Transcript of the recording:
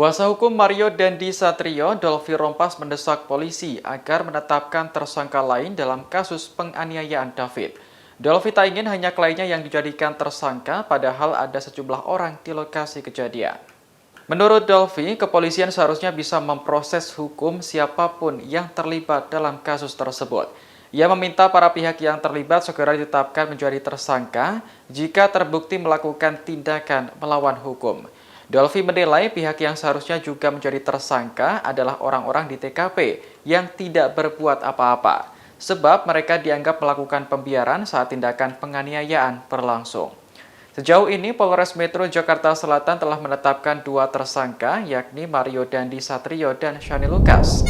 Kuasa hukum Mario Dandi Satrio, Dolfi Rompas mendesak polisi agar menetapkan tersangka lain dalam kasus penganiayaan David. Dolfi tak ingin hanya kliennya yang dijadikan tersangka, padahal ada sejumlah orang di lokasi kejadian. Menurut Dolfi, kepolisian seharusnya bisa memproses hukum siapapun yang terlibat dalam kasus tersebut. Ia meminta para pihak yang terlibat segera ditetapkan menjadi tersangka jika terbukti melakukan tindakan melawan hukum. Dolfi menilai pihak yang seharusnya juga menjadi tersangka adalah orang-orang di TKP yang tidak berbuat apa-apa, sebab mereka dianggap melakukan pembiaran saat tindakan penganiayaan berlangsung. Sejauh ini, Polres Metro Jakarta Selatan telah menetapkan 2 tersangka, yakni Mario Dandi Satrio dan Shani Lucas.